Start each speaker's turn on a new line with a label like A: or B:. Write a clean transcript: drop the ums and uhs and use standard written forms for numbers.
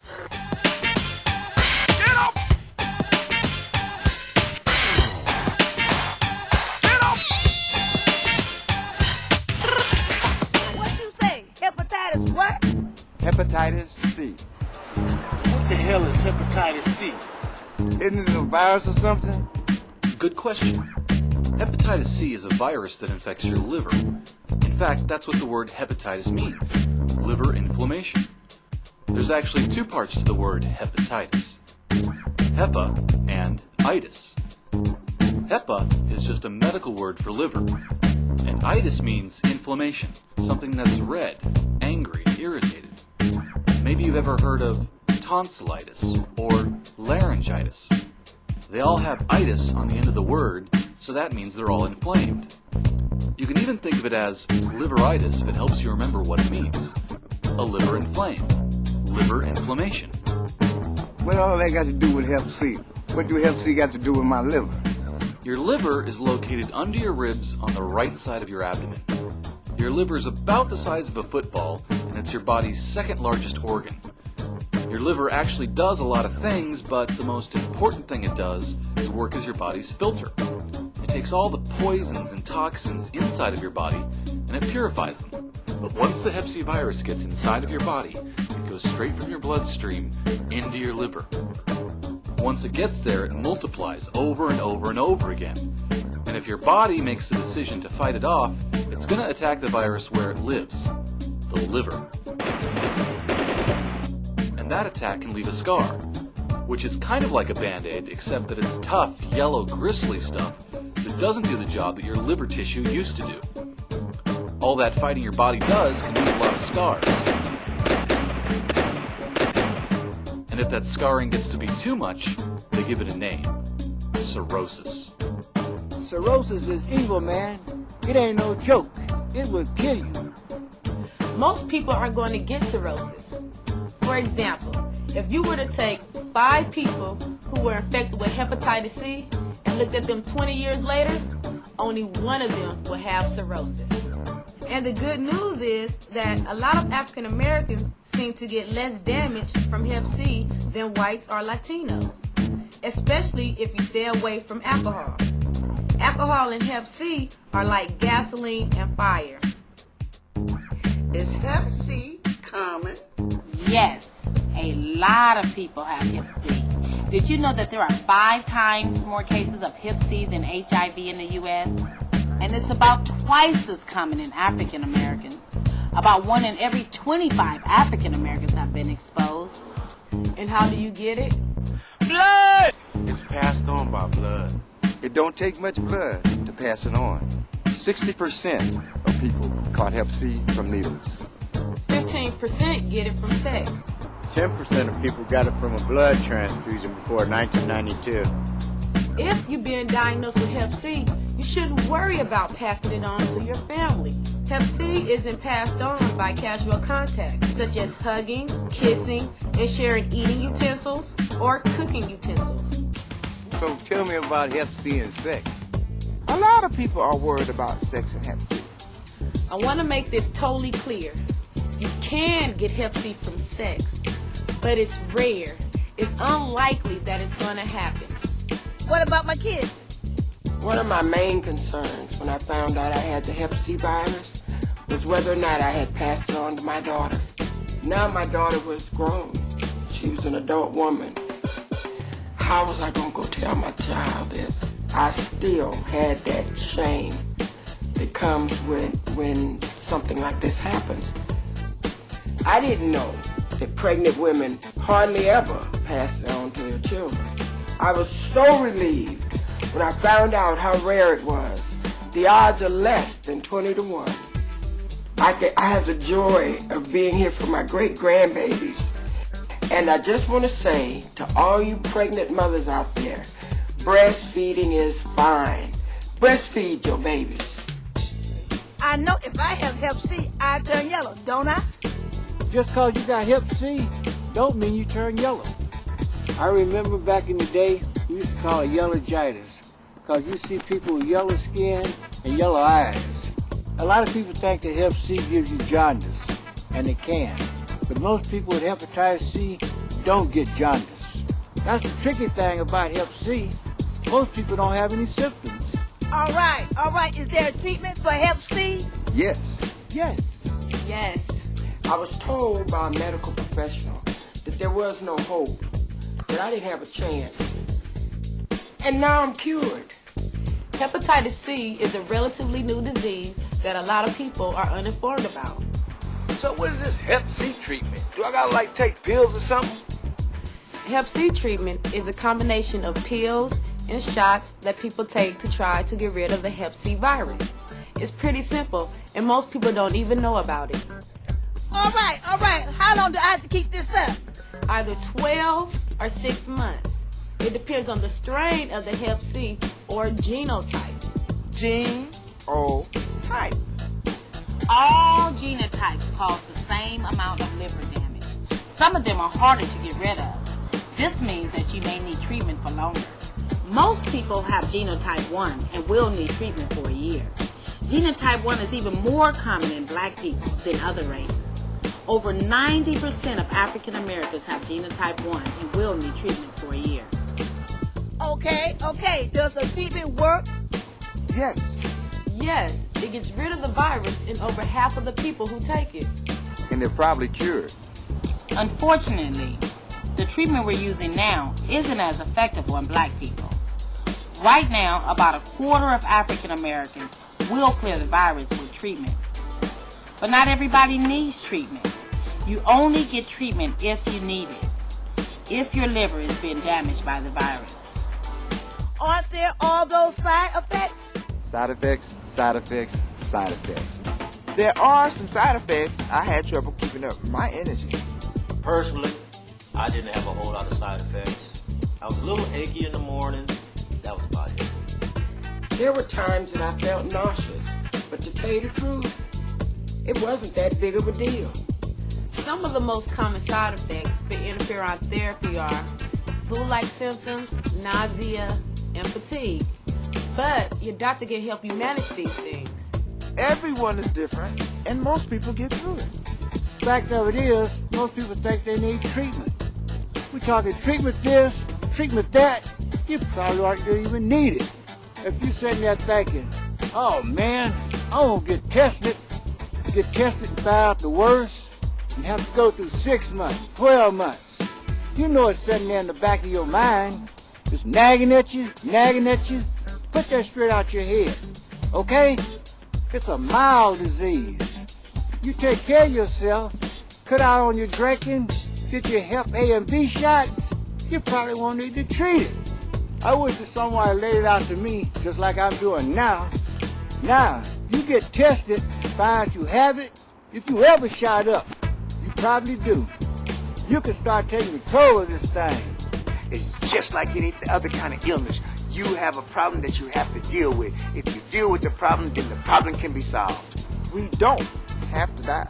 A: Get up! Get up!
B: What you say? Hepatitis what?
C: Hepatitis C.
D: What the hell is hepatitis C?
C: Isn't it a virus or something?
E: Good question. Hepatitis C is a virus that infects your liver. In fact, that's what the word hepatitis means. Liver inflammation. There's actually two parts to the word hepatitis. Hepa and itis. Hepa is just a medical word for liver. And itis means inflammation, something that's red, angry, irritated. Maybe you've ever heard of tonsillitis or laryngitis. They all have itis on the end of the word, so that means they're all inflamed. You can even think of it as liveritis if it helps you remember what it means. A liver inflamed. Liver inflammation.
C: What all that got to do with Hep C? What do Hep C got to do with my liver?
E: Your liver is located under your ribs on the right side of your abdomen. Your liver is about the size of a football, and it's your body's second largest organ. Your liver actually does a lot of things, but the most important thing it does is work as your body's filter. It takes all the poisons and toxins inside of your body, and it purifies them. But once the Hep C virus gets inside of your body, it goes straight from your bloodstream into your liver. Once it gets there, it multiplies over and over and over again. And if your body makes the decision to fight it off, it's going to attack the virus where it lives, the liver. And that attack can leave a scar, which is kind of like a Band-Aid, except that it's tough, yellow, gristly stuff that doesn't do the job that your liver tissue used to do. All that fighting your body does can leave a lot of scars. And if that scarring gets to be too much, they give it a name: cirrhosis.
F: Cirrhosis is evil, man. It ain't no joke. It will kill you.
G: Most people aren't going to get cirrhosis. For example, if you were to take 5 people who were infected with hepatitis C and looked at them 20 years later, only one of them will have cirrhosis. And the good news is that a lot of African Americans seem to get less damage from Hep C than whites or Latinos, especially if you stay away from alcohol. Alcohol and Hep C are like gasoline and fire.
B: Is Hep C common?
H: Yes, a lot of people have Hep C. Did you know that there are 5 times more cases of Hep C than HIV in the U.S.? And it's about twice as common in African Americans. About 1 in every 25 African Americans have been exposed.
G: And how do you get it?
A: Blood!
D: It's passed on by blood.
C: It don't take much blood to pass it on. 60% of people caught Hep C from needles.
G: 15% get it from sex.
F: 10% of people got it from a blood transfusion before 1992.
G: If you've been diagnosed with Hep C, you shouldn't worry about passing it on to your family. Hep C isn't passed on by casual contact, such as hugging, kissing, and sharing eating utensils or cooking utensils.
C: So tell me about Hep C and sex.
I: A lot of people are worried about sex and Hep C.
G: I want to make this totally clear. You can get Hep C from sex, but it's rare. It's unlikely that it's going to happen.
B: What about my kids?
J: One of my main concerns when I found out I had the Hep C virus was whether or not I had passed it on to my daughter. Now my daughter was grown. She was an adult woman. How was I going to go tell my child this? I still had that shame that comes when something like this happens. I didn't know that pregnant women hardly ever pass it on to their children. I was so relieved when I found out how rare it was. The odds are less than 20 to 1. I have the joy of being here for my great-grandbabies. And I just want to say to all you pregnant mothers out there, breastfeeding is fine. Breastfeed your babies.
B: I know if I have Hep C, I turn yellow, don't I?
F: Just cause you got Hep C don't mean you turn yellow. I remember back in the day, we used to call it yellowitis, because you see people with yellow skin and yellow eyes. A lot of people think that Hep C gives you jaundice, and it can. but most people with hepatitis C don't get jaundice. That's the tricky thing about Hep C. Most people don't have any symptoms.
B: All right. Is there a treatment for Hep C?
C: Yes.
I: Yes.
G: Yes.
J: I was told by a medical professional that there was no hope, that I didn't have a chance. And now I'm cured.
G: Hepatitis C is a relatively new disease that a lot of people are uninformed about.
A: So what is this Hep C treatment? Do I gotta take pills or something?
G: Hep C treatment is a combination of pills and shots that people take to try to get rid of the Hep C virus. It's pretty simple, and most people don't even know about it.
B: All right. How long do I have to keep this up?
G: Either 12 or 6 months. It depends on the strain of the Hep C or genotype.
I: Genotype.
H: All genotypes cause the same amount of liver damage. Some of them are harder to get rid of. This means that you may need treatment for longer. Most people have genotype 1 and will need treatment for a year. Genotype 1 is even more common in black people than other races. Over 90% of African Americans have genotype 1 and will need treatment for a year.
B: Okay. Does the treatment work?
I: Yes.
G: Yes, it gets rid of the virus in over half of the people who take it.
C: And they're probably cured.
H: Unfortunately, the treatment we're using now isn't as effective on black people. Right now, about a quarter of African Americans will clear the virus with treatment. But not everybody needs treatment. You only get treatment if you need it, if your liver is being damaged by the virus.
B: Aren't there all those side effects?
C: Side effects, side effects, side effects.
I: There are some side effects. I had trouble keeping up my energy.
K: Personally, I didn't have a whole lot of side effects. I was a little achy in the morning. That was about it.
J: There were times that I felt nauseous, but to tell you the truth, it wasn't that big of a deal.
G: Some of the most common side effects for interferon therapy are flu-like symptoms, nausea, and fatigue. But your doctor can help you manage these things.
I: Everyone is different, and most people get through it.
F: Fact of it is, most people think they need treatment. We're talking treatment this, treatment that. You probably aren't going to even need it. If you're sitting there thinking, oh man, I won't get tested and find out the worst, and have to go through 6 months, 12 months. You know it's sitting there in the back of your mind, just nagging at you. Put that straight out your head, okay? It's a mild disease. You take care of yourself, cut out on your drinking, get your Hep A and B shots, you probably won't need to treat it. I wish that someone laid it out to me just like I'm doing now. Now, you get tested, find out you have it. If you ever shot up, you probably do. You can start taking control of this thing.
A: It's just like any other kind of illness. You have a problem that you have to deal with. If you deal with the problem, then the problem can be solved.
I: We don't have to die.